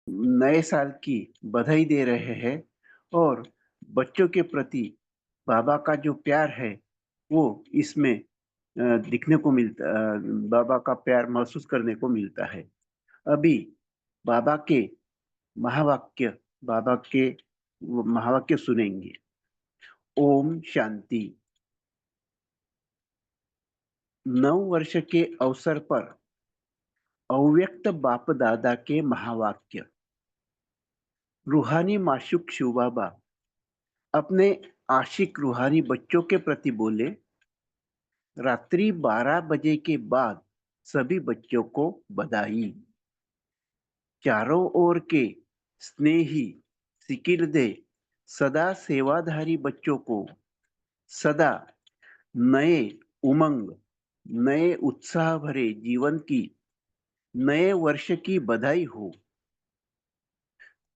नए साल की बधाई दे रहे हैं और बच्चों के प्रति बाबा का जो प्यार है वो इसमें दिखने को मिलता बाबा का प्यार महसूस करने को मिलता है। अभी बाबा के महावाक्य बाबा के वो महावाक्य सुनेंगे। ओम शांति। 9 वर्ष के अवसर पर अव्यक्त बाप दादा के महावाक्य। रूहानी माशूक शिव बाबा अपने आशिक रूहानी बच्चों के प्रति बोले, रात्रि 12 बजे के बाद सभी बच्चों को बधाई। चारों ओर के स्नेही सिकिल सदा सेवाधारी बच्चों को सदा नए उमंग, नए उत्साह भरे जीवन की, नए वर्ष की बधाई हो।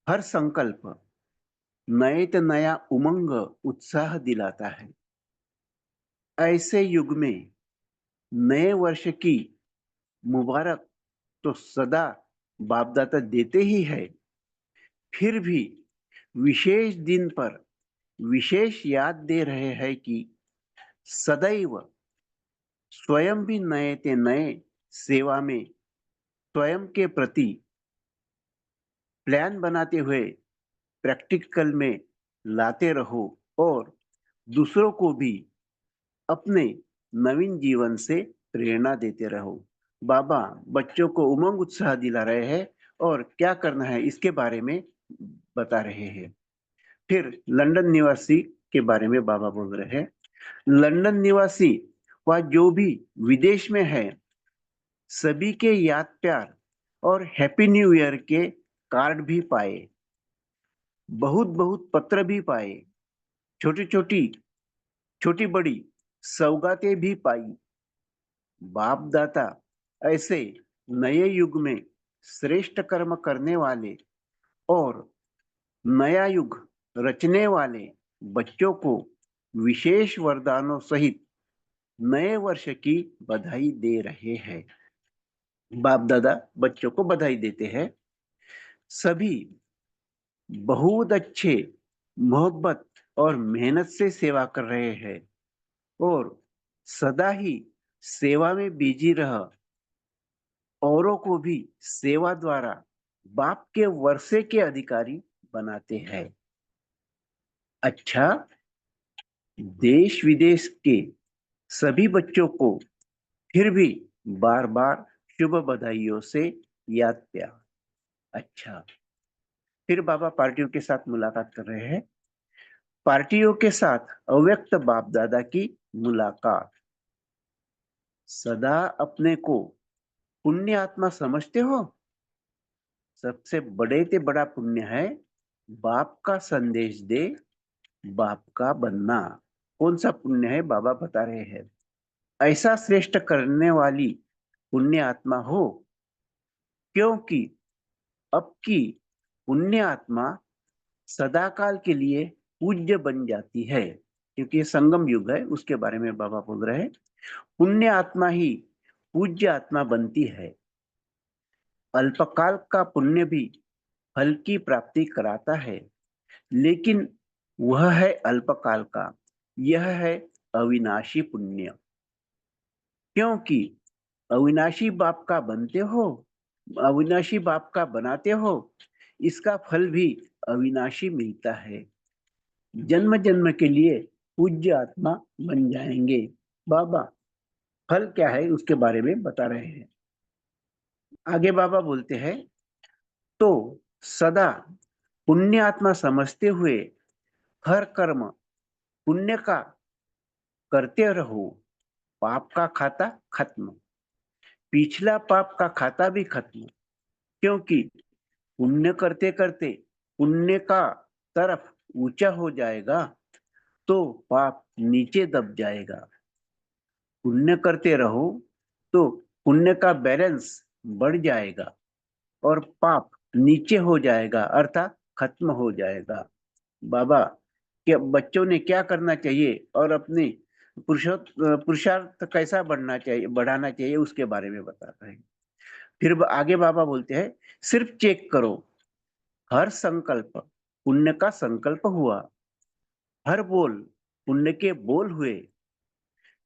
हर संकल्प नए तो नया उमंग उत्साह दिलाता है। ऐसे युग में नए वर्ष की मुबारक तो सदा बाप दादा देते ही है, फिर भी विशेष दिन पर विशेष याद दे रहे हैं कि सदैव स्वयं भी नए ते नए सेवा में स्वयं के प्रति प्लान बनाते हुए प्रैक्टिकल में लाते रहो और दूसरों को भी अपने नवीन जीवन से प्रेरणा देते रहो। बाबा बच्चों को उमंग उत्साह दिला रहे हैं और क्या करना है इसके बारे में बता रहे हैं। फिर लंदन निवासी के बारे में बाबा बोल रहे हैं। लंदन निवासी व जो भी विदेश में है सभी के याद प्यार और हैप्पी न्यू ईयर के कार्ड भी पाए, बहुत बहुत पत्र भी पाए, छोटी छोटी छोटी बड़ी सौगातें भी पाई। बाप दाता ऐसे नए युग में श्रेष्ठ कर्म करने वाले और नया युग रचने वाले बच्चों को विशेष वरदानों सहित नए वर्ष की बधाई दे रहे हैं। बाप दादा बच्चों को बधाई देते हैं। सभी बहुत अच्छे मोहब्बत और मेहनत से सेवा कर रहे हैं और सदा ही सेवा में बिजी रह औरों को भी सेवा द्वारा बाप के वर्षे के अधिकारी बनाते हैं। अच्छा, देश विदेश के सभी बच्चों को फिर भी बार बार शुभ बधाइयों से याद प्यार। अच्छा, फिर बाबा पार्टियों के साथ मुलाकात कर रहे हैं। पार्टियों के साथ अव्यक्त बाप दादा की मुलाकात। सदा अपने को पुण्य आत्मा समझते हो? सबसे बड़े से बड़ा पुण्य है बाप का संदेश दे, बाप का बनना। कौन सा पुण्य है बाबा बता रहे हैं। ऐसा श्रेष्ठ करने वाली पुण्य आत्मा हो, क्योंकि अब की पुण्य आत्मा सदाकाल के लिए पूज्य बन जाती है, क्योंकि ये संगम युग है उसके बारे में बाबा बोल रहे हैं। पुण्य आत्मा ही पूज्य आत्मा बनती है। अल्पकाल का पुण्य भी फल की प्राप्ति कराता है, लेकिन वह है अल्पकाल का, यह है अविनाशी पुण्य। क्योंकि अविनाशी बाप का बनते हो, अविनाशी बाप का बनाते हो, इसका फल भी अविनाशी मिलता है। जन्म जन्म के लिए पूज्य आत्मा बन जाएंगे। बाबा फल क्या है उसके बारे में बता रहे हैं। आगे बाबा बोलते हैं, तो सदा पुण्य आत्मा समझते हुए हर कर्म पुण्य का करते रहो। पाप का खाता खत्म, पिछला पाप का खाता भी खत्म। क्योंकि पुण्य करते करते पुण्य का तरफ ऊंचा हो जाएगा तो पाप नीचे दब जाएगा। पुण्य करते रहो तो पुण्य का बैलेंस बढ़ जाएगा और पाप नीचे हो जाएगा, अर्थात खत्म हो जाएगा। बाबा के बच्चों ने क्या करना चाहिए और अपनी पुरुषार्थ कैसा बढ़ाना चाहिए उसके बारे में बता रहे हैं। फिर आगे बाबा बोलते हैं, सिर्फ चेक करो हर संकल्प पुण्य का संकल्प हुआ, हर बोल पुण्य के बोल हुए,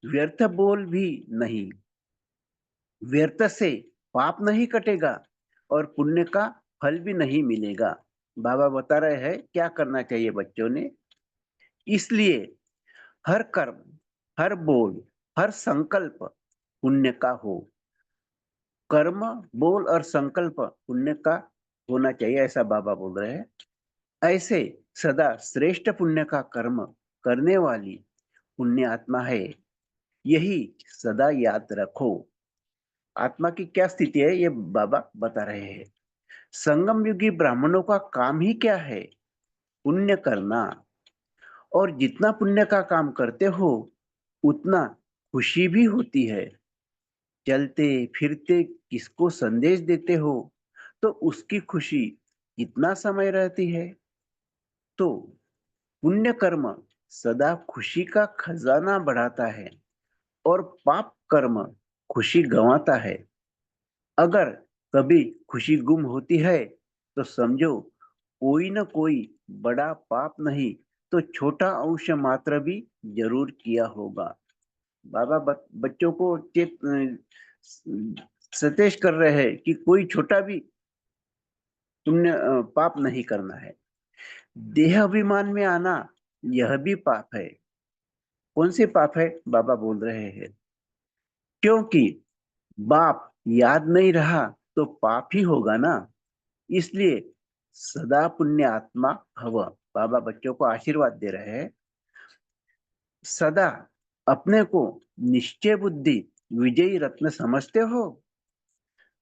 व्यर्थ बोल भी नहीं, व्यर्थ से पाप नहीं कटेगा और पुण्य का फल भी नहीं मिलेगा। बाबा बता रहे हैं क्या करना चाहिए बच्चों ने। इसलिए हर कर्म, हर बोल, हर संकल्प पुण्य का हो। कर्म, बोल और संकल्प पुण्य का होना चाहिए, ऐसा बाबा बोल रहे हैं। ऐसे सदा श्रेष्ठ पुण्य का कर्म करने वाली पुण्य आत्मा है, यही सदा याद रखो। आत्मा की क्या स्थिति है ये बाबा बता रहे हैं। संगम युगी ब्राह्मणों का काम ही क्या है? पुण्य करना। और जितना पुण्य का काम करते हो उतना खुशी भी होती है। चलते फिरते किसको संदेश देते हो तो उसकी खुशी कितना समय रहती है। तो पुण्य कर्म सदा खुशी का खजाना बढ़ाता है और पाप कर्म खुशी गंवाता है। अगर कभी खुशी गुम होती है तो समझो कोई न कोई बड़ा पाप नहीं तो छोटा अंश मात्र भी जरूर किया होगा। बाबा बच्चों को सतेज कर रहे हैं कि कोई छोटा भी पुण्य पाप नहीं करना है। देह अभिमान में आना यह भी पाप है। कौन से पाप है बाबा बोल रहे हैं? क्योंकि बाप याद नहीं रहा तो पाप ही होगा ना। इसलिए सदा पुण्य आत्मा भव। बाबा बच्चों को आशीर्वाद दे रहे हैं। सदा अपने को निश्चय बुद्धि विजयी रत्न समझते हो।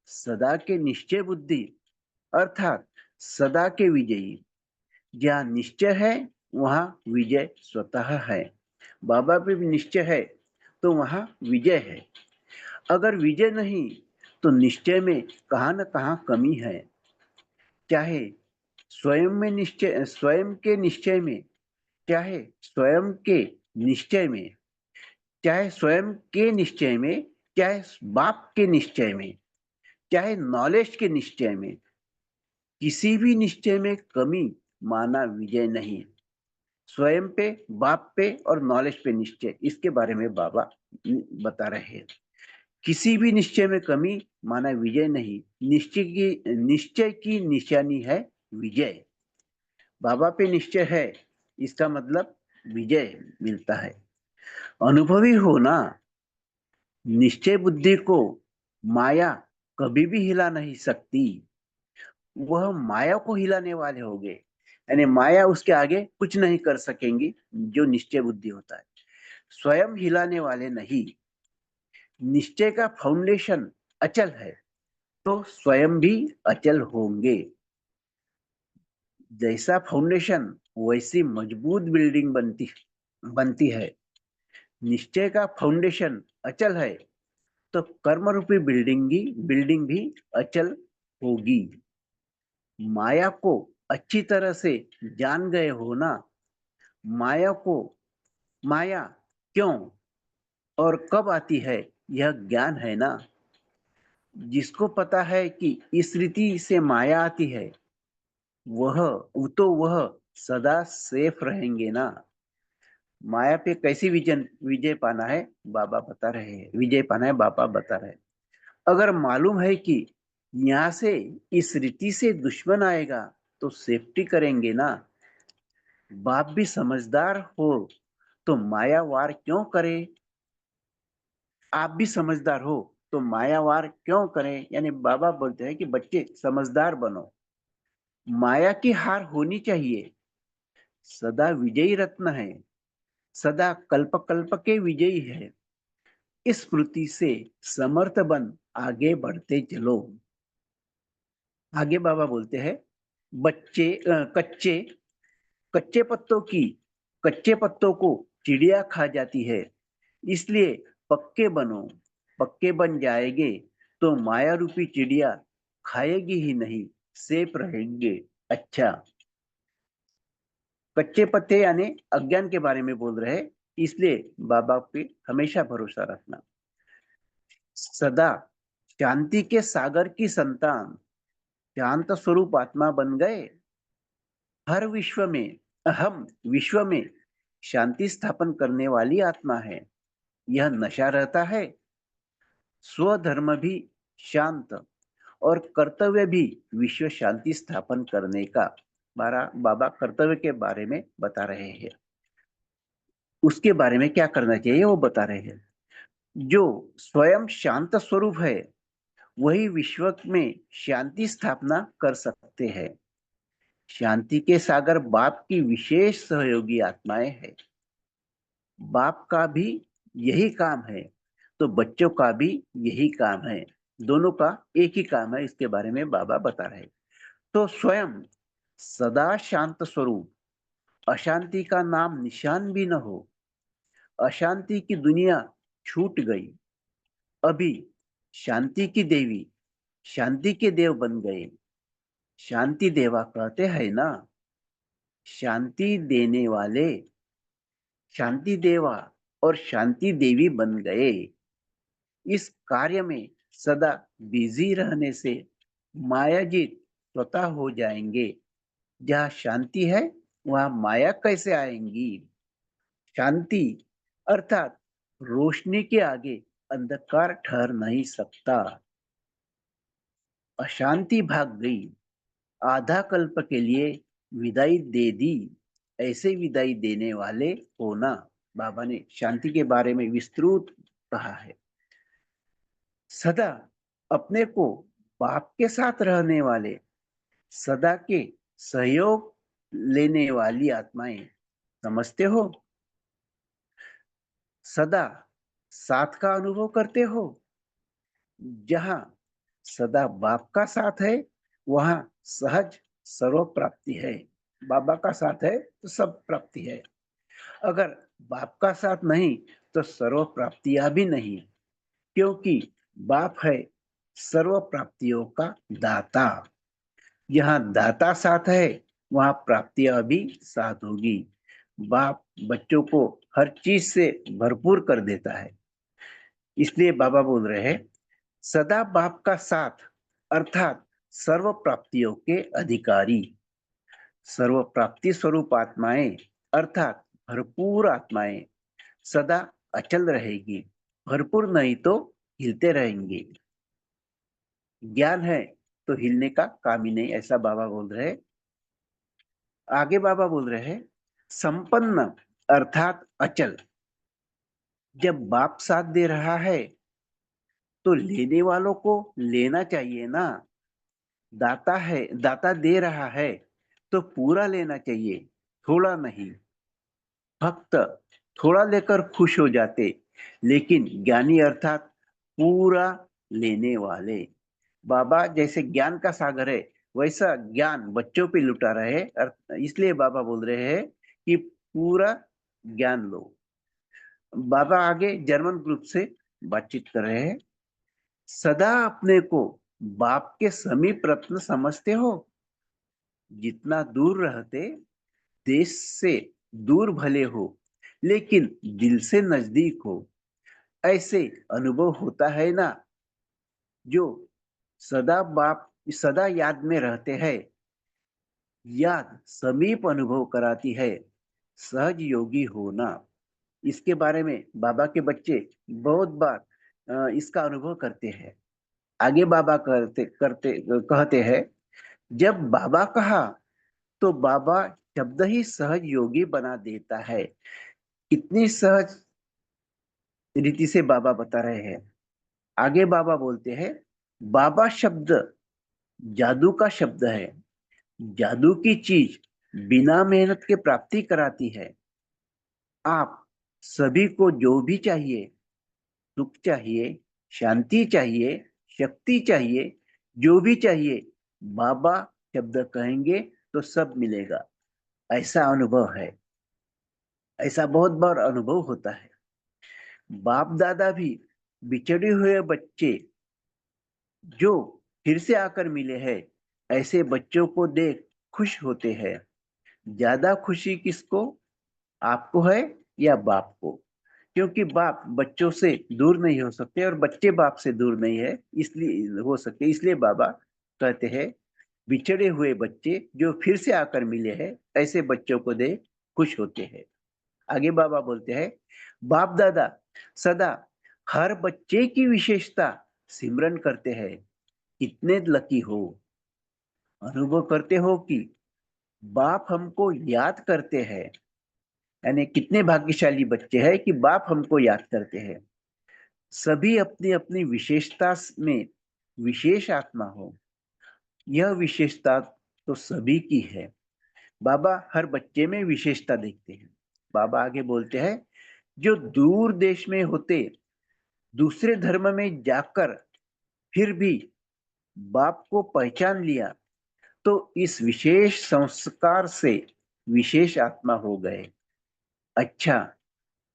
सदा के निश्चय बुद्धि अर्थात सदा के विजयी। जहाँ निश्चय है वहां विजय स्वतः है। बाबा पे भी निश्चय है तो वहां विजय है। अगर विजय नहीं तो निश्चय में कहाँ न कहाँ कमी है। चाहे स्वयं में निश्चय, स्वयं के निश्चय में, चाहे स्वयं के निश्चय में, चाहे स्वयं के निश्चय में, चाहे बाप के निश्चय में, चाहे नॉलेज के निश्चय में, किसी भी निश्चय में कमी माना विजय नहीं। स्वयं पे, बाप पे और नॉलेज पे निश्चय, इसके बारे में बाबा बता रहे हैं। किसी भी निश्चय में कमी माना विजय नहीं। निश्चय की निशानी है विजय। बाबा पे निश्चय है इसका मतलब विजय मिलता है। अनुभवी होना। निश्चय बुद्धि को माया कभी भी हिला नहीं सकती। वह माया को हिलाने वाले होंगे, यानी माया उसके आगे कुछ नहीं कर सकेंगी। जो निश्चय बुद्धि होता है स्वयं हिलाने वाले नहीं। निश्चय का फाउंडेशन अचल है तो स्वयं भी अचल होंगे। जैसा फाउंडेशन वैसी मजबूत बिल्डिंग बनती बनती है। निश्चय का फाउंडेशन अचल है तो कर्म रूपी बिल्डिंग भी अचल होगी। माया को अच्छी तरह से जान गए हो ना। माया को, माया क्यों और कब आती है यह ज्ञान है ना। जिसको पता है कि इस रीति से माया आती है वह सदा सेफ रहेंगे ना। माया पे कैसी विजय पाना है बाबा बता रहे हैं। विजय पाना है बाबा बता रहे हैं। अगर मालूम है कि यहाँ से इस रीति से दुश्मन आएगा तो सेफ्टी करेंगे ना। बाप भी समझदार हो तो माया वार क्यों करे। आप भी समझदार हो तो माया वार क्यों करें। यानी बाबा बोलते हैं कि बच्चे समझदार बनो। माया की हार होनी चाहिए। सदा विजयी रत्न है, सदा कल्प कल्प के विजयी है। इस स्मृति से समर्थ बन आगे बढ़ते चलो। आगे बाबा बोलते हैं बच्चे कच्चे कच्चे पत्तों की कच्चे पत्तों को चिड़िया खा जाती है। इसलिए पक्के बनो। पक्के बन जाएंगे तो माया रूपी चिड़िया खाएगी ही नहीं, सेफ रहेंगे। अच्छा, कच्चे पत्ते यानी अज्ञान के बारे में बोल रहे हैं। इसलिए बाबा पे हमेशा भरोसा रखना। सदा शांति के सागर की संतान शांत स्वरूप आत्मा बन गए हर विश्व में हम विश्व में शांति स्थापन करने वाली आत्मा है। यह नशा रहता है, स्वधर्म भी शांत और कर्तव्य भी विश्व शांति स्थापन करने का। बाबा कर्तव्य के बारे में बता रहे हैं, उसके बारे में क्या करना चाहिए वो बता रहे हैं। जो स्वयं शांत स्वरूप है वही विश्व में शांति स्थापना कर सकते हैं। शांति के सागर बाप की विशेष सहयोगी आत्माएं हैं। बाप का भी यही काम है तो बच्चों का भी यही काम है। दोनों का एक ही काम है, इसके बारे में बाबा बता रहे। तो स्वयं सदा शांत स्वरूप, अशांति का नाम निशान भी न हो। अशांति की दुनिया छूट गई, अभी शांति की देवी शांति के देव बन गए। शांति देवा कहते हैं ना, शांति देने वाले शांति देवा और शांति देवी बन गए। इस कार्य में सदा बिजी रहने से मायाजीत स्वतः हो जाएंगे। जहाँ शांति है वहाँ माया कैसे आएंगी। शांति अर्थात रोशनी के आगे अंधकार ठहर नहीं सकता। अशांति भाग गई, आधा कल्प के लिए विदाई दे दी। ऐसे विदाई देने वाले होना। बाबा ने शांति के बारे में विस्तृत कहा है। सदा अपने को बाप के साथ रहने वाले, सदा के सहयोग लेने वाली आत्माएं समझते हो। सदा साथ का अनुभव करते हो। जहां सदा बाप का साथ है वहां सहज सर्व प्राप्ति है। बाबा का साथ है तो सब प्राप्ति है। अगर बाप का साथ नहीं तो सर्व प्राप्तियां भी नहीं, क्योंकि बाप है सर्व प्राप्तियों का दाता। यहाँ दाता साथ है वहां प्राप्तियां भी साथ होगी। बाप बच्चों को हर चीज से भरपूर कर देता है। इसलिए बाबा बोल रहे हैं सदा बाप का साथ अर्थात सर्व प्राप्तियों के अधिकारी। सर्व प्राप्ति स्वरूप आत्माएं अर्थात भरपूर आत्माएं सदा अचल रहेगी। भरपूर नहीं तो हिलते रहेंगे। ज्ञान है तो हिलने का काम ही नहीं, ऐसा बाबा बोल रहे हैं। आगे बाबा बोल रहे हैं संपन्न अर्थात अचल। जब बाप साथ दे रहा है तो लेने वालों को लेना चाहिए ना। दाता है, दाता दे रहा है तो पूरा लेना चाहिए, थोड़ा नहीं। भक्त थोड़ा लेकर खुश हो जाते, लेकिन ज्ञानी अर्थात पूरा लेने वाले। बाबा जैसे ज्ञान का सागर है वैसा ज्ञान बच्चों पे लुटा रहे हैं। इसलिए बाबा बोल रहे हैं कि पूरा ज्ञान लो। बाबा आगे जर्मन ग्रुप से बातचीत कर रहे हैं। सदा अपने को बाप के समीप रत्न समझते हो। जितना दूर रहते, देश से दूर भले हो लेकिन दिल से नजदीक हो, ऐसे अनुभव होता है ना। जो सदा बाप सदा याद में रहते हैं, याद समीप अनुभव कराती है। सहज योगी होना, इसके बारे में बाबा के बच्चे बहुत बार इसका अनुभव करते हैं। आगे बाबा करते करते कहते हैं जब बाबा कहा तो बाबा शब्द ही सहज योगी बना देता है। कितनी सहज रीति से बाबा बता रहे हैं। आगे बाबा बोलते हैं बाबा शब्द जादू का शब्द है। जादू की चीज बिना मेहनत के प्राप्ति कराती है। आप सभी को जो भी चाहिए, सुख चाहिए, शांति चाहिए, शक्ति चाहिए, जो भी चाहिए, बाबा शब्द कहेंगे तो सब मिलेगा। ऐसा अनुभव है, ऐसा बहुत बार अनुभव होता है। बाप दादा भी बिछड़े हुए बच्चे जो फिर से आकर मिले हैं, ऐसे बच्चों को देख खुश होते हैं। ज्यादा खुशी किसको, आपको है या बाप को? क्योंकि बाप बच्चों से दूर नहीं हो सकते और बच्चे बाप से दूर नहीं है, इसलिए हो सकते। इसलिए बाबा कहते हैं बिछड़े हुए बच्चे जो फिर से आकर मिले हैं, ऐसे बच्चों को दे खुश होते हैं। आगे बाबा बोलते हैं, बाप दादा सदा हर बच्चे की विशेषता सिमरन करते हैं। कितने लकी हो, अनुभव करते हो कि बाप हमको याद करते हैं। यानी कितने भाग्यशाली बच्चे हैं कि बाप हमको याद करते हैं। सभी अपनी अपनी विशेषता में विशेष आत्मा हो, यह विशेषता तो सभी की है। बाबा हर बच्चे में विशेषता देखते हैं। बाबा आगे बोलते हैं, जो दूर देश में होते, दूसरे धर्म में जाकर फिर भी बाप को पहचान लिया, तो इस विशेष संस्कार से विशेष आत्मा हो गए। अच्छा,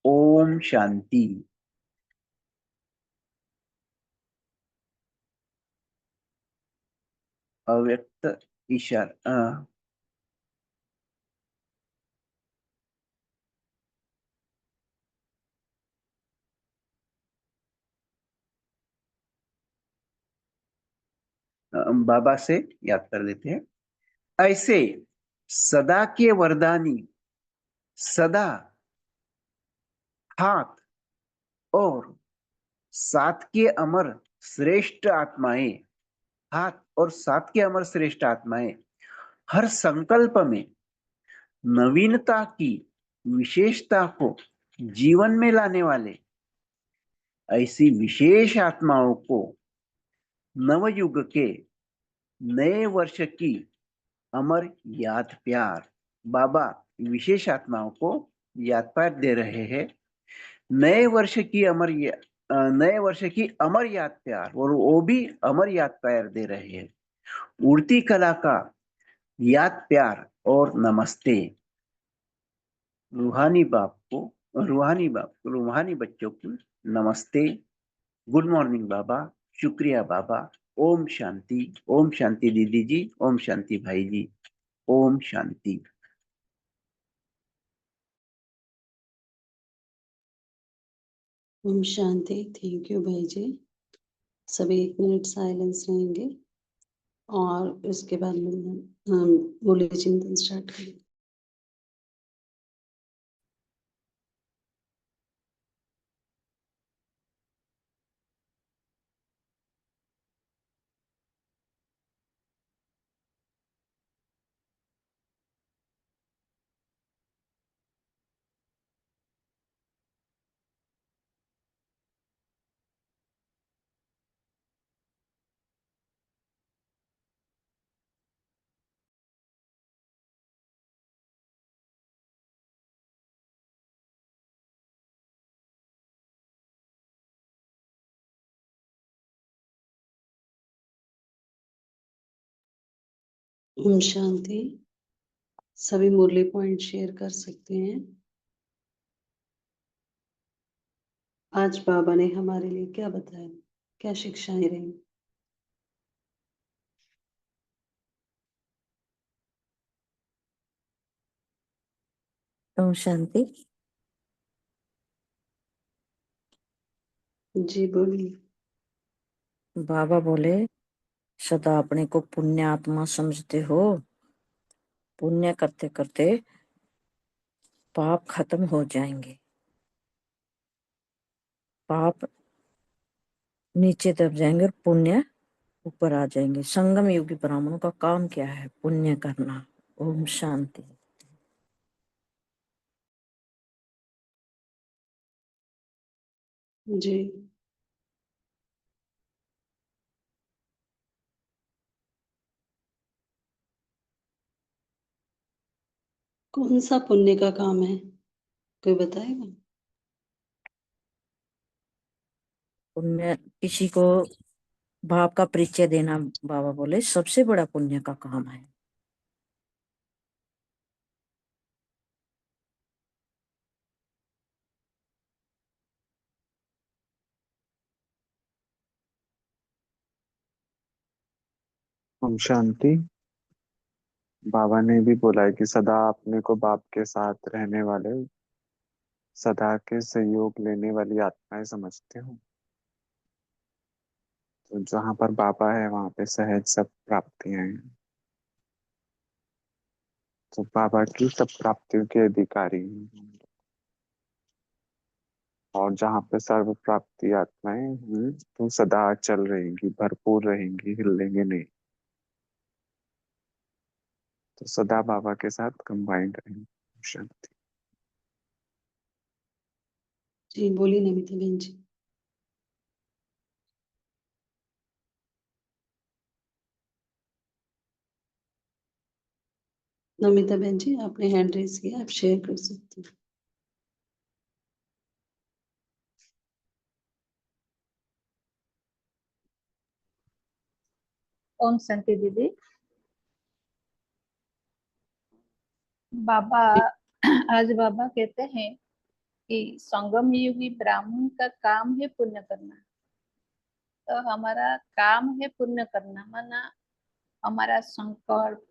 ओम शांति। अव्यक्त इशारा। बाबा से याद कर लेते हैं। ऐसे सदा के वरदानी, सदा हाथ और सात के अमर श्रेष्ठ आत्माएं, हाथ और सात के अमर श्रेष्ठ आत्माएं हर संकल्प में नवीनता की विशेषता को जीवन में लाने वाले, ऐसी विशेष आत्माओं को नवयुग के नए वर्ष की अमर याद प्यार। बाबा विशेष आत्माओं को याद प्यार दे रहे हैं। नए वर्ष की नए वर्ष की अमर याद प्यार, और वो भी अमर याद प्यार दे रहे हैं। उड़ती कला का याद प्यार और नमस्ते। रूहानी बाप को, रूहानी बच्चों को नमस्ते, गुड मॉर्निंग बाबा, शुक्रिया बाबा। ओम शांति। ओम शांति दीदी जी, ओम शांति भाई जी, ओम शांति। ओम शांति। थैंक यू भाई जी। सभी 1 मिनट साइलेंस रहेंगे और उसके बाद में हम मूल्य चिंतन स्टार्ट करेंगे। ओम शांति। सभी मुरली पॉइंट शेयर कर सकते हैं। आज बाबा ने हमारे लिए क्या बताया, क्या शिक्षाएं रही। ओम शांति। जी बोलिए। बाबा बोले, सदा अपने को पुण्य आत्मा समझते हो। पुण्य करते करते पाप खत्म हो जाएंगे, पाप नीचे दब जाएंगे और पुण्य ऊपर आ जाएंगे। संगम युगी ब्राह्मणों का काम क्या है? पुण्य करना। ओम शांति। जी। कौन सा पुण्य का काम है, कोई बताएगा? पुण्य किसी को भाव का परिचय देना, बाबा बोले सबसे बड़ा पुण्य का काम है। ओम शांति। बाबा ने भी बोला है कि सदा अपने को बाप के साथ रहने वाले, सदा के सहयोग लेने वाली आत्माएं समझते हो। तो जहाँ पर बाबा है वहाँ पे सहज सब प्राप्तियां हैं। तो बाबा की सब प्राप्तियों के अधिकारी हैं। और जहाँ पे सर्व प्राप्ति आत्माएं हैं, तो सदा चल रहेंगी, भरपूर रहेंगी, हिलेंगे नहीं। तो सदा बाबा के साथ कंबाइंड रहेंगे। शांति। जी बोलिए नमिता बहन जी। नमिता बहन जी आपने हैंड रेज किया, आप शेयर कर सकते हैं। ओम शांति दीदी। बाबा आज बाबा कहते हैं कि संगम युगी ब्राह्मण का काम है पुण्य करना। तो हमारा काम है पुण्य करना, माना हमारा संकल्प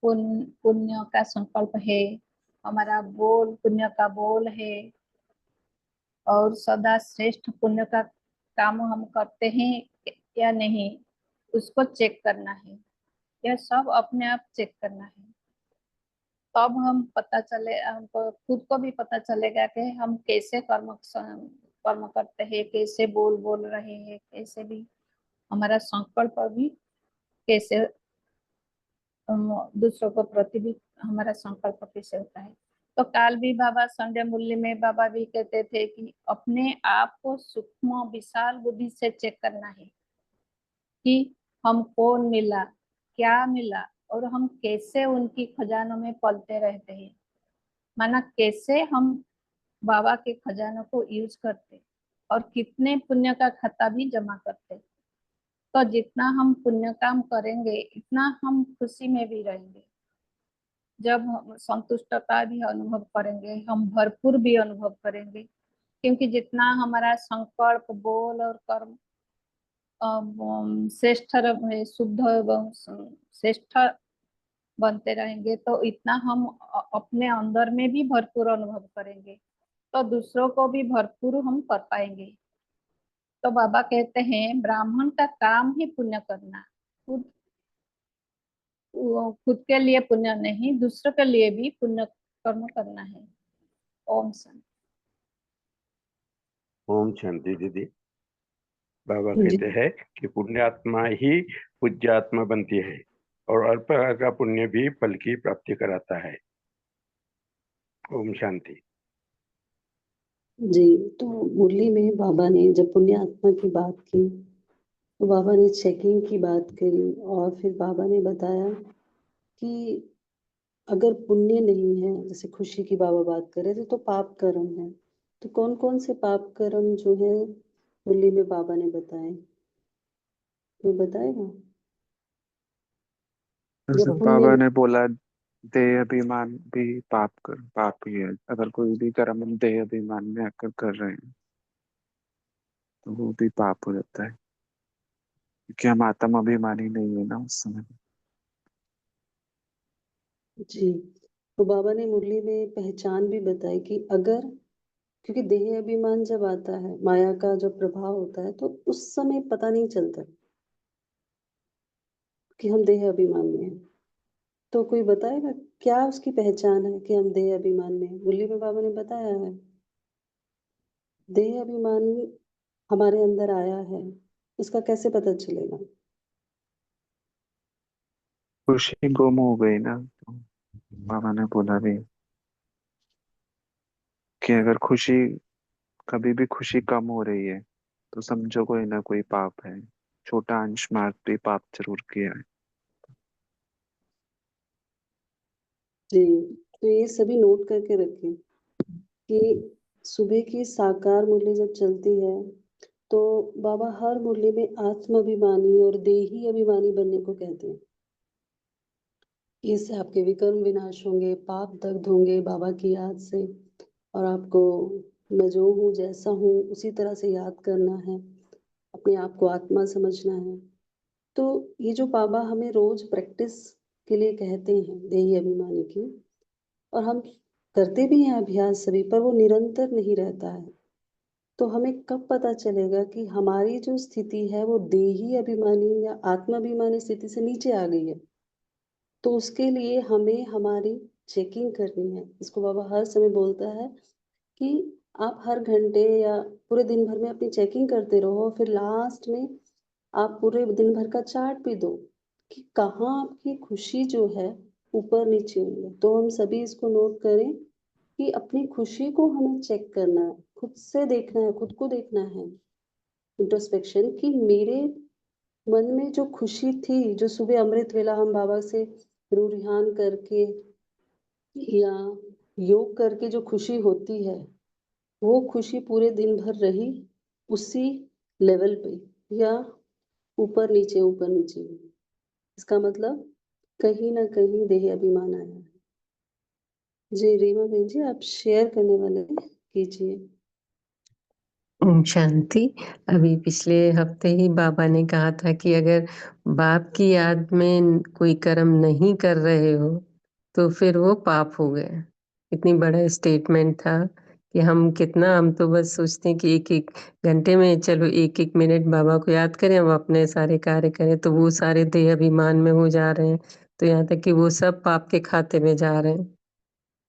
पुण्य का संकल्प है, हमारा बोल पुण्य का बोल है, और सदा श्रेष्ठ पुण्य का काम हम करते हैं या नहीं, उसको चेक करना है। यह सब अपने आप चेक करना है। तब हम पता चले, हमको खुद को भी पता चलेगा कि हम कैसे कर्म करते हैं, कैसे बोल बोल रहे हैं, कैसे भी हमारा संकल्प भी कैसे दूसरों को प्रति भी हमारा संकल्प कैसे होता है। तो काल भी बाबा संडे मुरली में बाबा भी कहते थे कि अपने आप को सूक्ष्म विशाल बुद्धि से चेक करना है कि हम कौन मिला, क्या मिला, और हम कैसे उनकी खजानों में पलते रहते हैं। माना कैसे हम बाबा के खजानों को यूज करते और कितने पुण्य का खाता भी जमा करते। तो जितना हम पुण्य काम करेंगे इतना हम खुशी में भी रहेंगे। जब हम संतुष्टता भी अनुभव करेंगे, हम भरपूर भी अनुभव करेंगे, क्योंकि जितना हमारा संकल्प बोल और कर्म श्रेष्ठ शुद्ध एवं श्रेष्ठ बनते रहेंगे, तो इतना हम अपने अंदर में भी भरपूर अनुभव करेंगे, तो दूसरों को भी भरपूर हम कर पाएंगे। तो बाबा कहते हैं ब्राह्मण का काम ही पुण्य करना, खुद खुद के लिए पुण्य नहीं, दूसरों के लिए भी पुण्य कर्म करना है। ओम शांति। ओम शांति दीदी। बाबा जी कहते हैं कि पुण्यात्मा ही पूज्यात्मा बनती है और अल्प का पुण्य भी फल की प्राप्ति कराता है। ओम शांति। जी। तो मुरली में बाबा ने जब पुण्य आत्मा की बात की तो बाबा ने चेकिंग की बात करी, और फिर बाबा ने बताया कि अगर पुण्य नहीं है, जैसे खुशी की बाबा बात कर रहे थे, तो पाप कर्म है। तो कौन कौन से पाप कर्म जो है मुरली में बाबा ने बताए, कोई बताएगा? जैसे जब बाबा पुण्य ने बोला देह अभिमान भी पाप ही है। अगर कोई भी कर्म हम देह अभिमान में आकर कर रहे हैं तो वो भी पाप हो जाता है, क्योंकि हम आत्म अभिमानी नहीं है ना उस समय। जी। तो बाबा ने मुरली में पहचान भी बताई कि अगर, क्योंकि देह अभिमान जब आता है, माया का जब प्रभाव होता है, तो उस समय पता नहीं चलता कि हम देह अभिमान में हैं। तो कोई बताएगा क्या उसकी पहचान है कि हम देह अभिमान में हैं? मुरली में बाबा ने बताया है देह अभिमान हमारे अंदर आया है, इसका कैसे पता चलेगा? खुशी गुम हो गई ना, तो बाबा ने बोला भी कि अगर खुशी कभी भी खुशी कम हो रही है तो समझो कोई ना कोई पाप है। छोटा अंश मात्र भी पाप जरूर किया है। जी। तो ये सभी नोट करके रखें कि सुबह की साकार मुरली जब चलती है तो बाबा हर मुरली में आत्माभिमानी और देही अभिमानी बनने को कहते हैं। इससे आपके विकर्म विनाश होंगे, पाप दग्ध होंगे बाबा की याद से, और आपको मैं जो हूँ जैसा हूँ उसी तरह से याद करना है, अपने आप को आत्मा समझना है। तो ये जो बाबा हमें रोज प्रैक्टिस के लिए कहते हैं देही अभिमानी की, और हम करते भी हैं अभ्यास सभी, पर वो निरंतर नहीं रहता है। तो हमें कब पता चलेगा कि हमारी जो स्थिति है वो देही अभिमानी या आत्माभिमानी स्थिति से नीचे आ गई है? तो उसके लिए हमें हमारी चेकिंग करनी है। इसको बाबा हर समय बोलता है कि आप हर घंटे या पूरे दिन भर में अपनी चेकिंग करते रहो, फिर लास्ट में आप पूरे दिन भर का चार्ट भी दो कि कहाँ आपकी खुशी जो है ऊपर नीचे हुई है। तो हम सभी इसको नोट करें कि अपनी खुशी को हमें चेक करना है, खुद से देखना है, खुद को देखना है, इंट्रोस्पेक्शन, कि मेरे मन में जो खुशी थी, जो सुबह अमृत वेला हम बाबा से रूह-रिहान करके या योग करके जो खुशी होती है, वो खुशी पूरे दिन भर रही उसी लेवल पे या ऊपर नीचे ऊपर नीचे हुई। इसका मतलब कहीं ना कहीं देह अभिमान आया है। जी रीमा बहन जी, आप शेयर करने वाले कीजिए। ओम शांति। अभी पिछले हफ्ते ही बाबा ने कहा था कि अगर बाप की याद में कोई कर्म नहीं कर रहे हो तो फिर वो पाप हो गए। इतनी बड़ा स्टेटमेंट था कि हम तो बस सोचते हैं कि एक एक घंटे में चलो एक एक मिनट बाबा को याद करें, हम अपने सारे कार्य करें, तो वो सारे देह अभिमान में हो जा रहे हैं। तो यहाँ तक कि वो सब पाप के खाते में जा रहे हैं,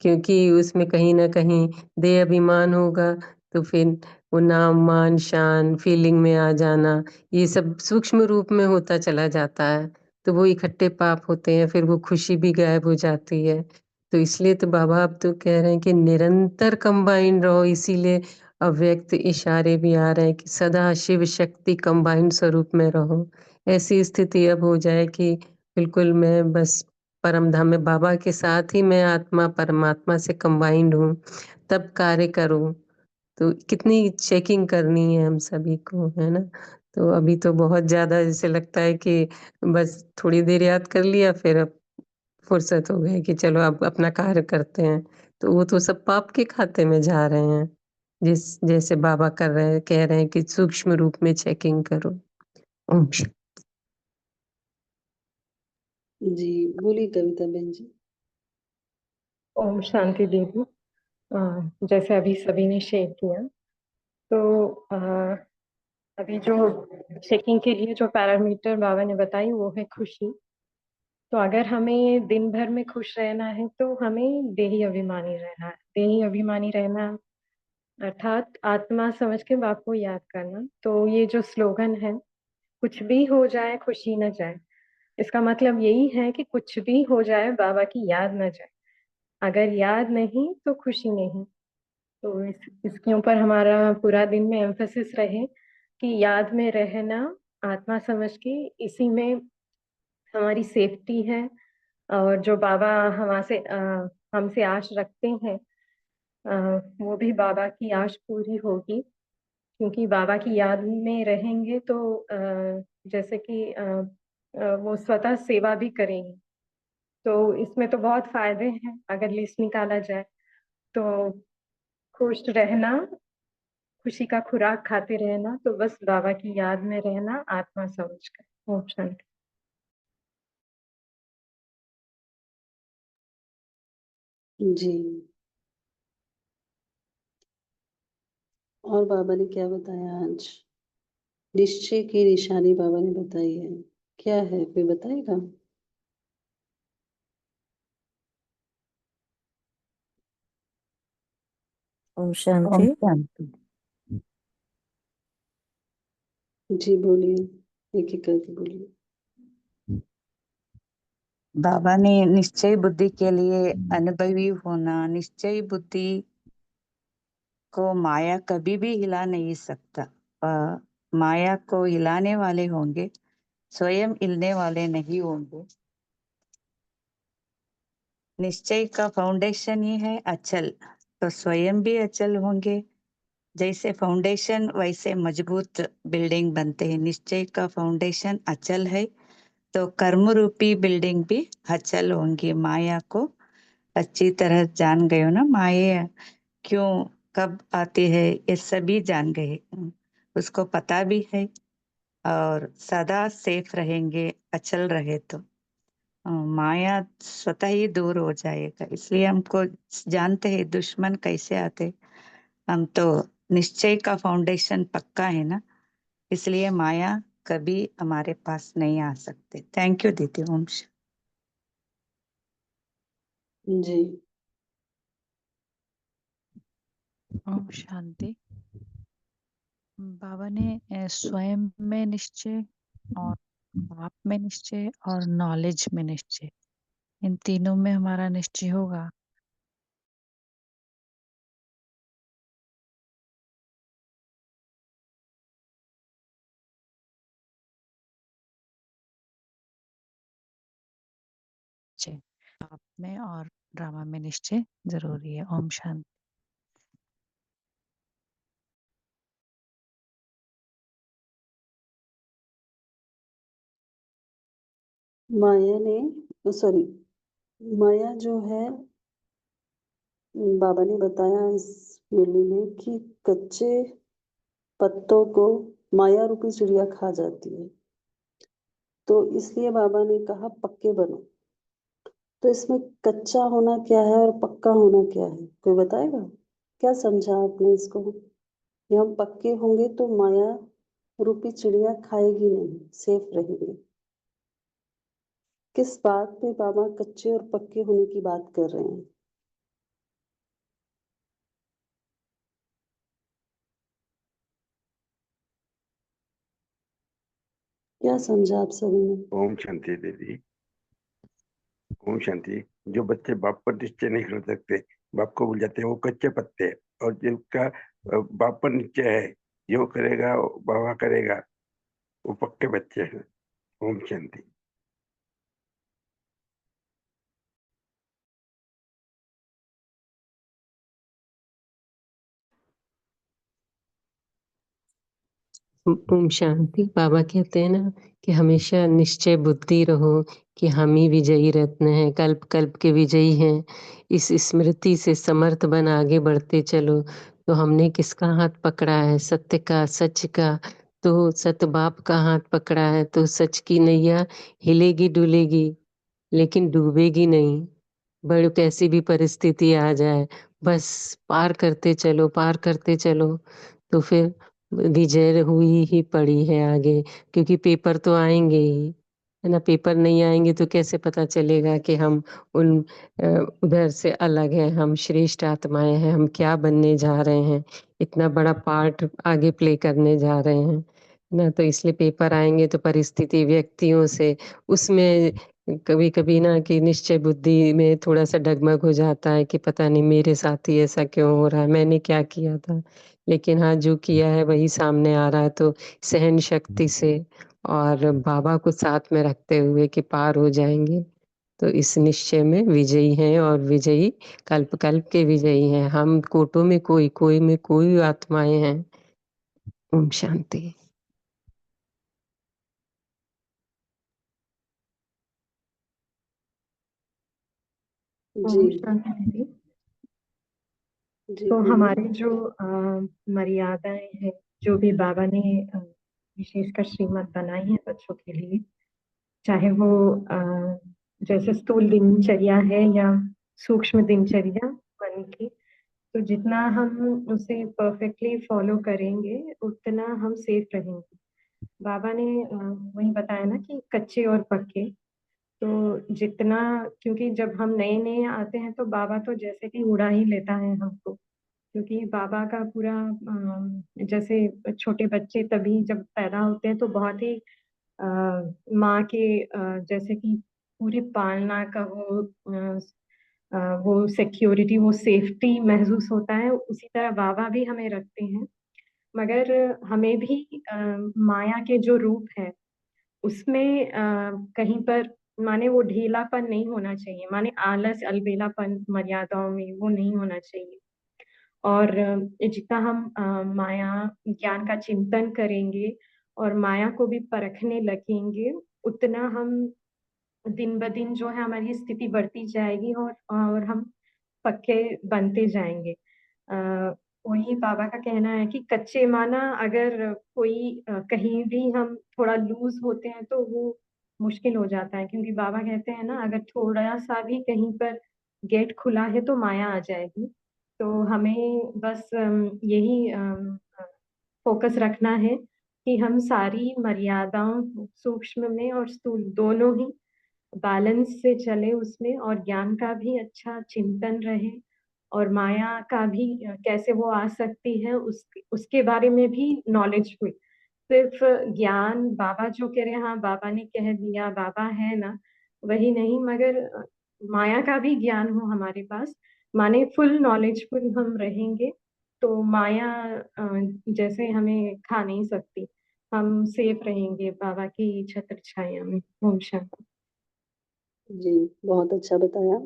क्योंकि उसमें कहीं न कहीं देह अभिमान होगा तो फिर वो नाम, मान, शान, फीलिंग में आ जाना, ये सब सूक्ष्म रूप में होता चला जाता है। तो वो इकट्ठे पाप होते हैं, फिर वो खुशी भी गायब हो जाती है। तो इसलिए तो बाबा अब तो कह रहे हैं कि निरंतर कंबाइन रहो, इसीलिए अव्यक्त इशारे भी आ रहे हैं कि सदा शिव शक्ति कंबाइन स्वरूप में रहो। ऐसी स्थिति अब हो जाए कि बिल्कुल मैं बस परम धाम में बाबा के साथ ही मैं आत्मा परमात्मा से कंबाइंड हूँ, तब कार्य करूँ। तो कितनी चेकिंग करनी है हम सभी को, है ना? तो अभी तो बहुत ज़्यादा जैसे लगता है कि बस थोड़ी देर याद कर लिया, फिर अब फुर्सत हो गई कि चलो अब अपना कार्य करते हैं। तो वो तो सब पाप के खाते में जा रहे हैं। जैसे बाबा कर रहे हैं, कह रहे हैं कि सूक्ष्म रूप में चेकिंग करो। ओम शांति। जी बोलिए कविता बहन जी। ओम शांति दीदी। जैसे अभी सभी ने शेयर किया, तो अभी जो चेकिंग के लिए जो पैरामीटर बाबा ने बताई वो है खुशी। तो अगर हमें दिन भर में खुश रहना है तो हमें देही अभिमानी रहना है। देही अभिमानी रहना अर्थात आत्मा समझ के बाप को याद करना। तो ये जो स्लोगन है, कुछ भी हो जाए खुशी न जाए, इसका मतलब यही है कि कुछ भी हो जाए बाबा की याद न जाए। अगर याद नहीं तो खुशी नहीं। तो इसके ऊपर हमारा पूरा दिन में एम्फेसिस रहे कि याद में रहना, आत्मा समझ के, इसी में हमारी सेफ्टी है। और जो बाबा हमसे आश रखते हैं, वो भी बाबा की आश पूरी होगी, क्योंकि बाबा की याद में रहेंगे तो जैसे कि वो स्वतः सेवा भी करेंगे। तो इसमें तो बहुत फायदे हैं अगर लिस्ट निकाला जाए तो। खुश रहना, खुशी का खुराक खाते रहना, तो बस बाबा की याद में रहना आत्मा समझकर। ओम शांति। जी और बाबा ने क्या बताया आज? निश्चय की निशानी बाबा ने बताई है। क्या है कोई बताएगा? ओम शांति। जी बोलिए, एक एक करके बोलिए। बाबा ने निश्चय बुद्धि के लिए अनुभवी होना, निश्चय बुद्धि को माया कभी भी हिला नहीं सकता। माया को हिलाने वाले होंगे, स्वयं हिलने वाले नहीं होंगे। निश्चय का फाउंडेशन ही है अचल, तो स्वयं भी अचल होंगे। जैसे फाउंडेशन वैसे मजबूत बिल्डिंग बनते हैं। निश्चय का फाउंडेशन अचल है तो कर्म रूपी बिल्डिंग भी अचल होंगी। माया को अच्छी तरह जान गए हो ना, माया क्यों कब आती है ये सभी जान गए, उसको पता भी है और सदा सेफ रहेंगे अचल रहे तो। माया स्वतः ही दूर हो जाएगा। इसलिए हमको जानते हैं दुश्मन कैसे आते। हम तो निश्चय का फाउंडेशन पक्का है ना, इसलिए माया कभी हमारे पास नहीं आ सकते। थैंक यू दीदी। ओम शांति। जी। ओम शांति। बाबा ने स्वयं में निश्चय और आप में निश्चय और नॉलेज में निश्चय, इन तीनों में हमारा निश्चय होगा। निश्चय आप में और ड्रामा में निश्चय जरूरी है। ओम शांति। माया जो है, बाबा ने बताया इस मुरली में कि कच्चे पत्तों को माया रूपी चिड़िया खा जाती है, तो इसलिए बाबा ने कहा पक्के बनो। तो इसमें कच्चा होना क्या है और पक्का होना क्या है, कोई बताएगा? क्या समझा आपने इसको? कि हम पक्के होंगे तो माया रूपी चिड़िया खाएगी नहीं, सेफ रहेंगे। किस बात पे बाबा कच्चे और पक्के होने की बात कर रहे हैं? क्या समझा आप सभी ने? ओम शांति दीदी। ओम शांति। जो बच्चे बाप पर निश्चय नहीं कर सकते, बाप को भूल जाते हैं, वो कच्चे पत्ते हैं। और जिसका बाप पर निश्चय है, जो करेगा बाबा करेगा, वो पक्के बच्चे हैं। ओम शांति। ओम शांति। बाबा कहते हैं ना कि हमेशा निश्चय बुद्धि रहो कि हम ही विजयी रत्न हैं, कल्प कल्प के विजयी हैं। इस स्मृति से समर्थ बन आगे बढ़ते चलो। तो हमने किसका हाथ पकड़ा है? सत्य का, सच का। तो सत्य बाप का हाथ पकड़ा है, तो सच की नैया हिलेगी डुलेगी लेकिन डूबेगी नहीं। बड़ी कैसी भी परिस्थिति आ जाए, बस पार करते चलो, पार करते चलो। तो फिर विजय हुई ही पड़ी है आगे, क्योंकि पेपर तो आएंगे ही, है ना। पेपर नहीं आएंगे तो कैसे पता चलेगा कि हम उन उधर से अलग हैं, हम श्रेष्ठ आत्माएं हैं, हम क्या बनने जा रहे हैं, इतना बड़ा पार्ट आगे प्ले करने जा रहे हैं ना। तो इसलिए पेपर आएंगे तो परिस्थिति, व्यक्तियों से उसमें कभी कभी ना कि निश्चय बुद्धि में थोड़ा सा डगमग हो जाता है कि पता नहीं मेरे साथ ही ऐसा क्यों हो रहा है, मैंने क्या किया था। लेकिन हाँ, जो किया है वही सामने आ रहा है। तो सहन शक्ति से और बाबा को साथ में रखते हुए कि पार हो जाएंगे। तो इस निश्चय में विजयी हैं, और विजयी कल्प कल्प के विजयी हैं। हम कोटों में कोई, कोई में कोई आत्माएं हैं। ओम शांति। जी। ओम शांति दीदी। जी तो बोलिए। हमारे जो मर्यादाएं हैं, जो भी बाबा ने विशेषकर श्रीमत बनाई है बच्चों के लिए, चाहे वो जैसे स्थूल दिनचर्या है या सूक्ष्म दिनचर्या मन की, तो जितना हम उसे परफेक्टली फॉलो करेंगे उतना हम सेफ रहेंगे। बाबा ने वही बताया ना कि कच्चे और पक्के। तो जितना, क्योंकि जब हम नए नए आते हैं तो बाबा तो जैसे कि उड़ा ही लेता है हमको, क्योंकि बाबा का पूरा जैसे छोटे बच्चे तभी जब पैदा होते हैं तो बहुत ही माँ के जैसे कि पूरी पालना का वो सिक्योरिटी, वो सेफ्टी महसूस होता है, उसी तरह बाबा भी हमें रखते हैं। मगर हमें भी माया के जो रूप है उसमें कहीं पर माने वो ढीलापन नहीं होना चाहिए, माने आलस अलबेलापन मर्यादाओं में वो नहीं होना चाहिए। और जितना हम माया ज्ञान का चिंतन करेंगे और माया को भी परखने लगेंगे, उतना हम दिन ब दिन जो है हमारी स्थिति बढ़ती जाएगी और हम पक्के बनते जाएंगे। वही बाबा का कहना है कि कच्चे माना अगर कोई कहीं भी हम थोड़ा लूज होते हैं तो वो मुश्किल हो जाता है, क्योंकि बाबा कहते हैं ना, अगर थोड़ा सा भी कहीं पर गेट खुला है तो माया आ जाएगी। तो हमें बस यही फोकस रखना है कि हम सारी मर्यादाओं, सूक्ष्म में और स्थूल दोनों ही, बैलेंस से चले उसमें, और ज्ञान का भी अच्छा चिंतन रहे, और माया का भी कैसे वो आ सकती है उसके बारे में भी नॉलेज हुई। सिर्फ ज्ञान, बाबा जो कह रहे हैं, हाँ बाबा ने कह दिया, बाबा है ना, वही नहीं, मगर माया का भी ज्ञान हो हमारे पास, माने फुल नॉलेजफुल हम रहेंगे तो माया जैसे हमें खा नहीं सकती, हम सेफ रहेंगे बाबा की छत्र छाया में। ओम शांति। जी, बहुत अच्छा बताया।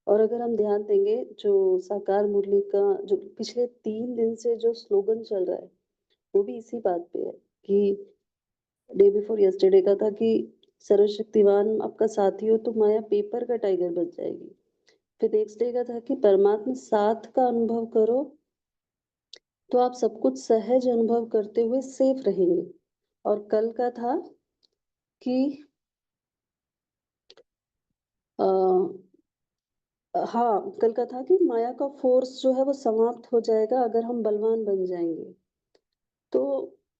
और अगर हम ध्यान देंगे, जो साकार मुरली का जो पिछले 3 दिन से जो स्लोगन चल रहा है, वो भी इसी बात पे है कि डे बिफोर यस्टरडे का था कि सर्वशक्तिवान आपका साथी हो तो माया पेपर का टाइगर बन जाएगी। फिर नेक्स्ट डे का था कि परमात्मा साथ का अनुभव करो तो आप सब कुछ सहज अनुभव करते हुए सेफ रहेंगे। और कल का था कि हाँ, कल का था कि माया का फोर्स जो है वो समाप्त हो जाएगा अगर हम बलवान बन जाएंगे। तो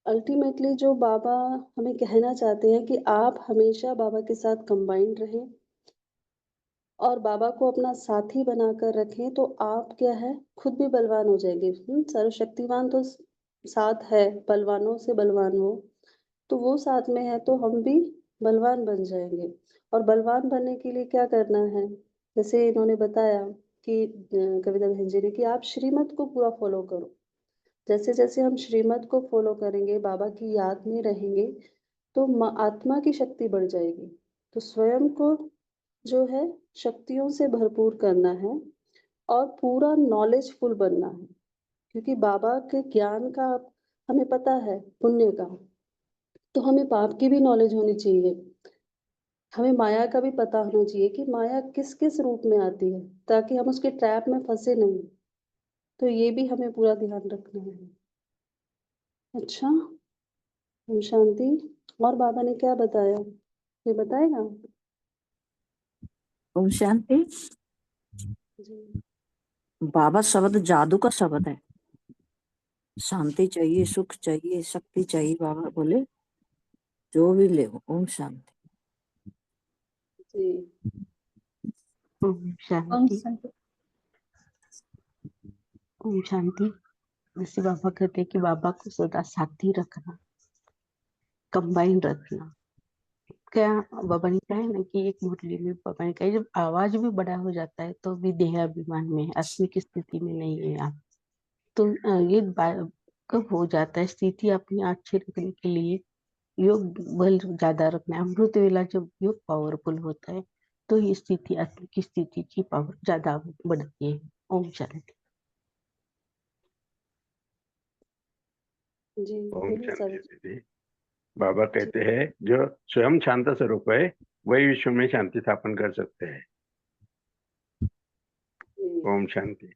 अल्टीमेटली जो बाबा हमें कहना चाहते हैं कि आप हमेशा बाबा के साथ कंबाइंड रहें और बाबा को अपना साथी बनाकर रखें, तो आप क्या है, खुद भी बलवान हो जाएंगे। सर्वशक्तिवान तो साथ है, बलवानों से बलवान हो, तो वो साथ में है तो हम भी बलवान बन जाएंगे। और बलवान बनने के लिए क्या करना है, जैसे इन्होंने बताया कि कविता बहन जी ने, कि आप श्रीमत को पूरा फॉलो करो। जैसे जैसे हम श्रीमत को फॉलो करेंगे, बाबा की याद में रहेंगे, तो आत्मा की शक्ति बढ़ जाएगी। तो स्वयं को जो है शक्तियों से भरपूर करना है और पूरा नॉलेजफुल बनना है, क्योंकि बाबा के ज्ञान का हमें पता है, पुण्य का, तो हमें पाप की भी नॉलेज होनी चाहिए। हमें माया का भी पता होना चाहिए कि माया किस किस रूप में आती है, ताकि हम उसके ट्रैप में फंसे नहीं। तो ये भी हमें पूरा ध्यान रखना है। अच्छा, ओम शांति। और बाबा ने क्या बताया, ये बताएगा? ओम शांति। जी। बाबा शब्द जादू का शब्द है। शांति चाहिए, सुख चाहिए, शक्ति चाहिए, बाबा बोले जो भी ले। ओम शांति। जी। ओम ओम शांति। शांति। ओम शांति। जैसे बाबा कहते हैं कि बाबा को सदा साथी रखना, कंबाइन रखना। क्या बाबा ने कहा है ना कि एक मुरली में बाबा ने कहा, जब आवाज भी बड़ा हो जाता है तो भी देहाभिमान में है, आत्मिक स्थिति में नहीं है आप। तो ये कब हो जाता है, स्थिति अपनी अच्छी रखने के लिए योग बल ज्यादा रखना है। अमृत वेला जब योग पावरफुल होता है तो ये स्थिति, आत्मिक स्थिति की पावर ज्यादा बढ़ती है। ओम शांति। जी, ओम बोलिए शांति सर। दीदी। बाबा कहते हैं जो स्वयं शांत स्वरूप है वही विश्व में शांति स्थापन कर सकते हैं। ओम शांति।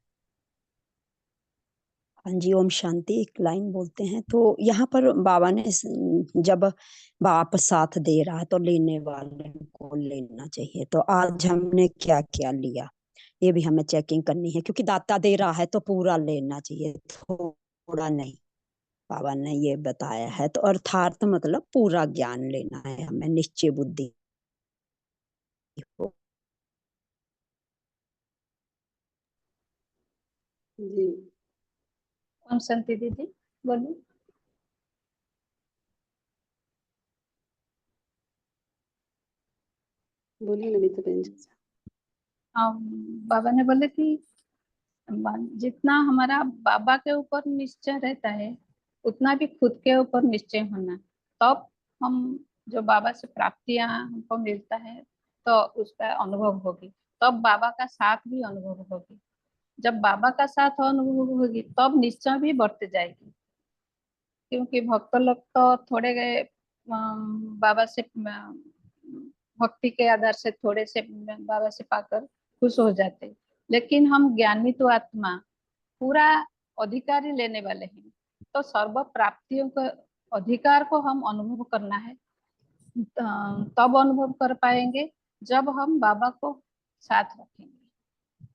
हाँ जी, ओम शांति। एक लाइन बोलते हैं तो यहाँ पर बाबा ने जब बाप साथ दे रहा है तो लेने वाले को लेना चाहिए। तो आज हमने क्या क्या लिया, ये भी हमें चेकिंग करनी है, क्योंकि दाता दे रहा है तो पूरा लेना चाहिए, थोड़ा नहीं। बाबा ने ये बताया है, तो अर्थात मतलब पूरा ज्ञान लेना है हमें, निश्चय बुद्धि हो। जी। ओम शांति दीदी, बोलिए। बोलिए नमिता बहन जी। बाबा ने बोले कि जितना हमारा बाबा के ऊपर निश्चय रहता है उतना भी खुद के ऊपर निश्चय होना, तब हम जो बाबा से प्राप्तियां हमको मिलता है तो उसका अनुभव होगी, तब बाबा का साथ भी अनुभव होगी। जब बाबा का साथ अनुभव होगी तब निश्चय भी बढ़ते जाएगी, क्योंकि भक्त लोग तो थोड़े गए बाबा से भक्ति के आधार से थोड़े से बाबा से पाकर खुश हो जाते, लेकिन हम ज्ञानित आत्मा पूरा अधिकारी लेने वाले हैं, तो सर्व प्राप्तियों के अधिकार को हम अनुभव करना है। तब अनुभव कर पाएंगे जब हम बाबा को साथ रखेंगे।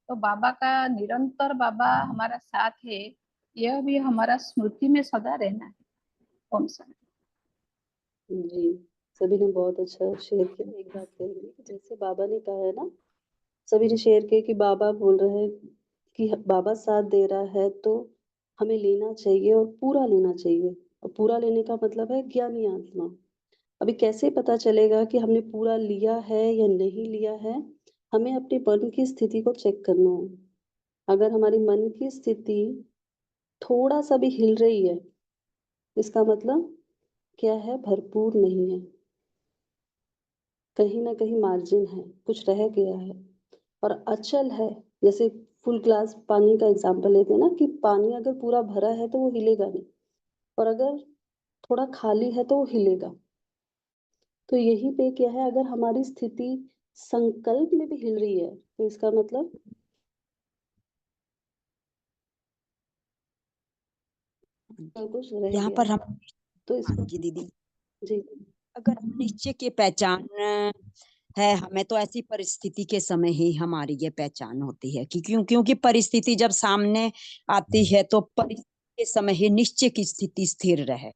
तो बाबा का निरंतर बाबा हमारा साथ है, यह भी हमारा स्मृति में सदा रहना है। ओम शांति। जी, सभी ने बहुत अच्छा शेयर किया। एक बात कहेंगे कि जैसे बाबा ने कहा है ना, सभी ने शेयर किया कि बाबा बोल रहे हैं कि बाबा साथ दे रहा है तो हमें लेना चाहिए और पूरा लेना चाहिए। और पूरा लेने का मतलब है ज्ञानी आत्मा। अभी कैसे पता चलेगा कि हमने पूरा लिया है या नहीं लिया है? हमें अपने मन की स्थिति को चेक करना है। अगर हमारी मन की स्थिति थोड़ा सा भी हिल रही है, इसका मतलब क्या है? भरपूर नहीं है, कहीं ना कहीं मार्जिन है, कुछ रह गया है। और अचल है, जैसे फुल ग्लास पानी का एग्जांपल लेते हैं ना, कि पानी अगर पूरा भरा है तो वो हिलेगा नहीं, और अगर थोड़ा खाली है तो वो हिलेगा। तो यहीं पे क्या है, अगर हमारी स्थिति संकल्प में भी हिल रही है तो इसका मतलब कुछ रह यहाँ गया पर है। हम, तो हाँ इसको जी दीदी, जी अगर हम निश्चय की पहचान है हमें, तो ऐसी परिस्थिति के समय ही हमारी ये पहचान होती है कि क्योंकि परिस्थिति जब सामने आती है तो परिस्थिति के समय ही निश्चय की स्थिति स्थिर रहे,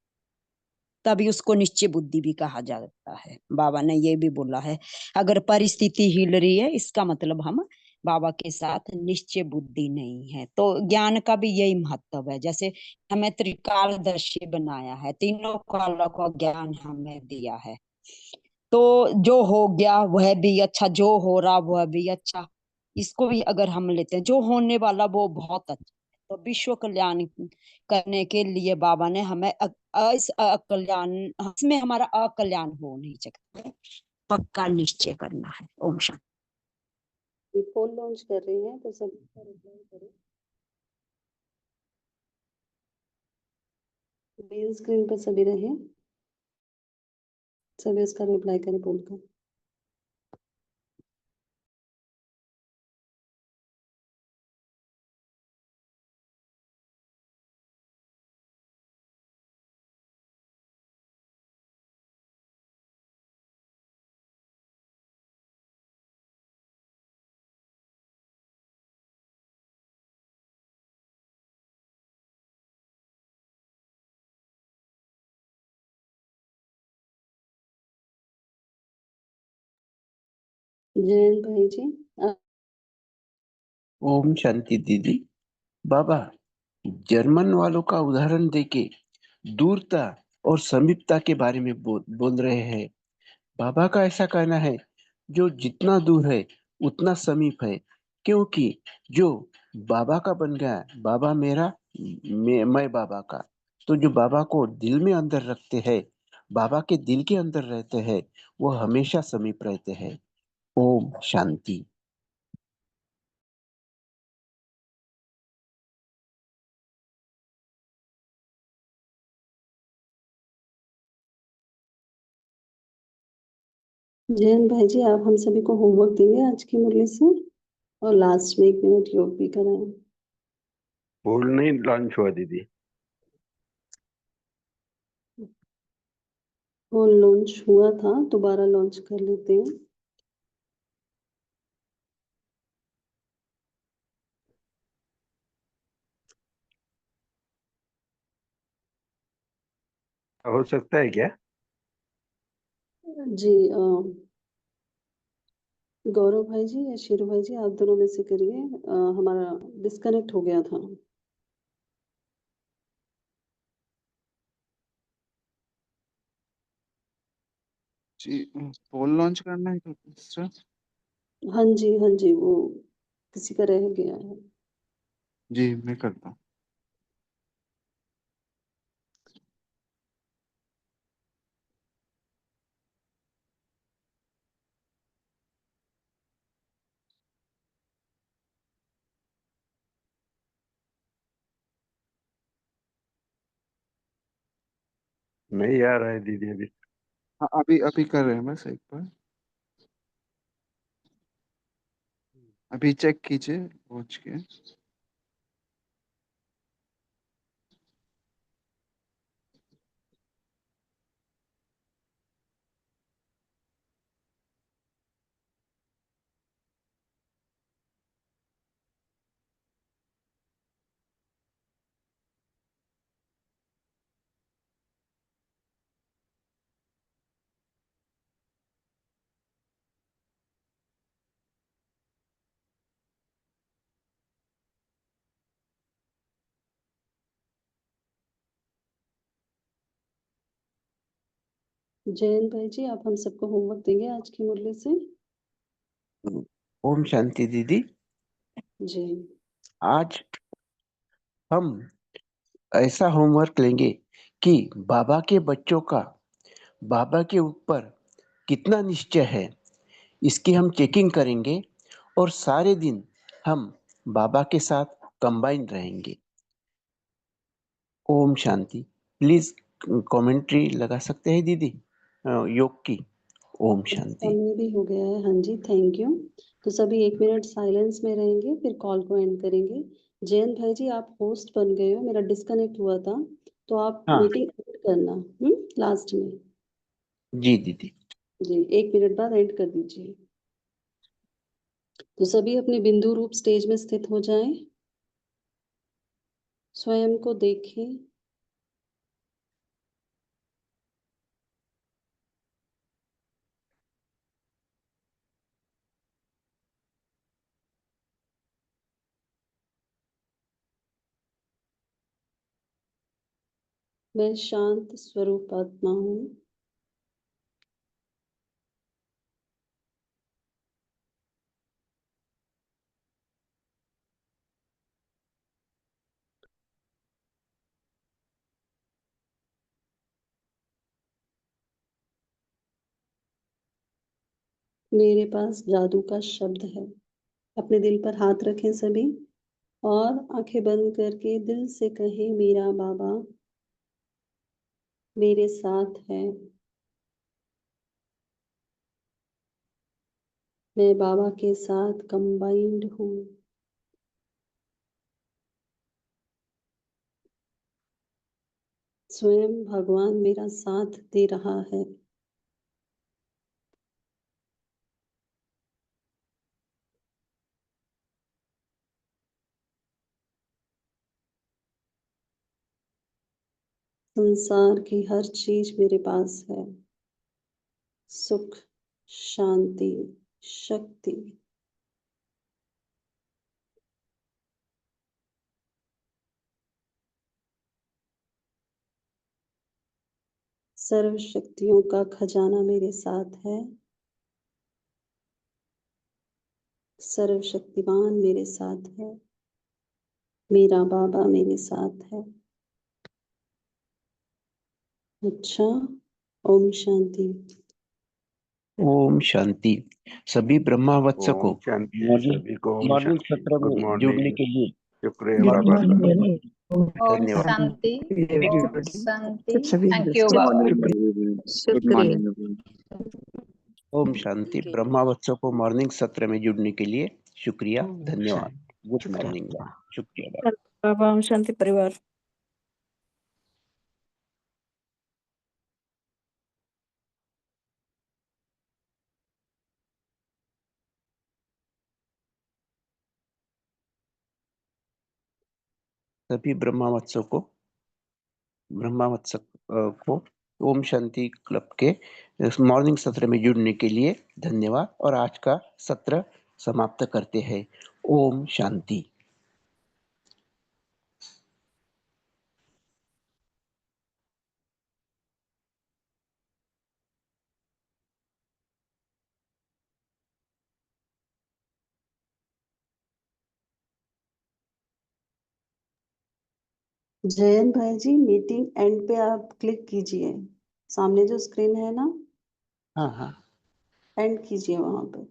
तभी उसको निश्चय बुद्धि भी कहा जाता है। बाबा ने ये भी बोला है, अगर परिस्थिति हिल रही है इसका मतलब हम बाबा के साथ निश्चय बुद्धि नहीं है। तो ज्ञान का भी यही महत्व है। जैसे हमें त्रिकालदर्शी बनाया है, तीनों कालों का ज्ञान हमें दिया है, तो जो हो गया वह भी अच्छा, जो हो रहा वह भी अच्छा। इसको भी अगर हम लेते हैं, जो होने वाला वो बहुत अच्छा है। तो विश्व कल्याण करने के लिए बाबा ने हमें इस अकल्याण, इसमें हमारा अकल्याण हो नहीं सकता, पक्का निश्चय करना है। ओम शांति। ये फोन लॉन्च कर रहे हैं तो सब इसका रिप्लाई करें। मेन स्क्रीन पर सभी रहे, सभी उसका रिप्लाई करें बोलकर। जयंत भाई जी, ओम शांति दीदी। बाबा जर्मन वालों का उदाहरण देके दूरता और समीपता के बारे में बोल रहे हैं। बाबा का ऐसा कहना है, जो जितना दूर है उतना समीप है, क्योंकि जो बाबा का बन गया, बाबा मेरा, मैं बाबा का। तो जो बाबा को दिल में अंदर रखते हैं, बाबा के दिल के अंदर रहते हैं, वो हमेशा समीप रहते हैं। ओम शांति। जयंत भाई जी, आप हम सभी को होमवर्क देंगे आज की मुरली से, और लास्ट में 1 मिनट योग भी कराएं। बोर्ड नहीं लॉन्च हुआ दीदी। वो लॉन्च हुआ था, दोबारा लॉन्च कर लेते हैं। हो सकता है क्या? जी गौरव भाई जी या शेरू भाई जी, आप दोनों में से करिए। हमारा डिस्कनेक्ट हो गया था। जी, पोल लॉन्च करना है क्या सिस्टर? हाँ जी, हाँ जी, वो किसी का रह गया है। जी मैं करता हूँ। नहीं आ रहा है दीदी अभी। हाँ अभी अभी कर रहे हैं, बस एक बार अभी चेक कीजिए पहुंच के। जयंत भाई जी, आप हम सबको होमवर्क देंगे आज की मुरली से? ओम शांति दीदी। जी। आज हम ऐसा होमवर्क लेंगे कि बाबा के बच्चों का बाबा के ऊपर कितना निश्चय है, इसकी हम चेकिंग करेंगे और सारे दिन हम बाबा के साथ कंबाइन रहेंगे। ओम शांति। प्लीज कमेंट्री लगा सकते हैं दीदी योग की। ओम शांति। समय भी हो गया है। हाँ जी, थैंक यू। तो सभी 1 मिनट साइलेंस में रहेंगे, फिर कॉल को एंड करेंगे। जयंत भाई जी, आप होस्ट बन गए हो, मेरा डिस्कनेक्ट हुआ था, तो आप हाँ मीटिंग एंड करना लास्ट में। जी दीदी। जी, 1 मिनट बाद एंड कर दीजिए। तो सभी अपने बिंदु रूप स्टेज में स्थित हो जाएं। स्वयं को देखें। मैं शांत स्वरूप आत्मा हूँ। मेरे पास जादू का शब्द है। अपने दिल पर हाथ रखें सभी और आंखें बंद करके दिल से कहें, मेरा बाबा मेरे साथ है। मैं बाबा के साथ कंबाइंड हूँ। स्वयं भगवान मेरा साथ दे रहा है। संसार की हर चीज मेरे पास है। सुख, शांति, शक्ति। सर्व शक्तियों का खजाना मेरे साथ है। सर्वशक्तिमान मेरे साथ है। मेरा बाबा मेरे साथ है। अच्छा, ओम शांति। ओम शांति। सभी ब्रह्मावत्स को ओम शांति। मॉर्निंग सभी को ओम मॉर्निंग शांति। सत्र गुड में जुड़ने मॉर्निंग। के लिए शुक्रिया गुड बाबा का। मॉर्निंग। ओम धन्यवाद। शांति। ओम एवरीबॉडी। शांति। सभी thank you good Baba. Morning शुक्रिया। गुड शुक्रिया। मॉर्निंग। ओम शांति। ब्रह्मावत्सों को मॉर्निंग सत्र में जुड़ने के लिए शुक्रिया, धन्यवाद। गुड शुक्रिया मॉर्निंग। बाबा। शुक्रिया बाबा। बाबा ओम शांति परिवार। सभी ब्रह्मावत्सों को ओम शांति क्लब के इस मॉर्निंग सत्र में जुड़ने के लिए धन्यवाद और आज का सत्र समाप्त करते हैं। ओम शांति। जयंत भाई जी, मीटिंग एंड पे आप क्लिक कीजिए। सामने जो स्क्रीन है ना, हाँ हाँ। एंड कीजिए वहां पे।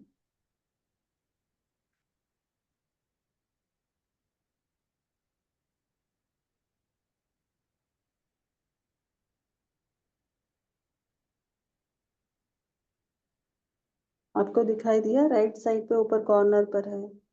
आपको दिखाई दिया? राइट साइड पे ऊपर कॉर्नर पर है।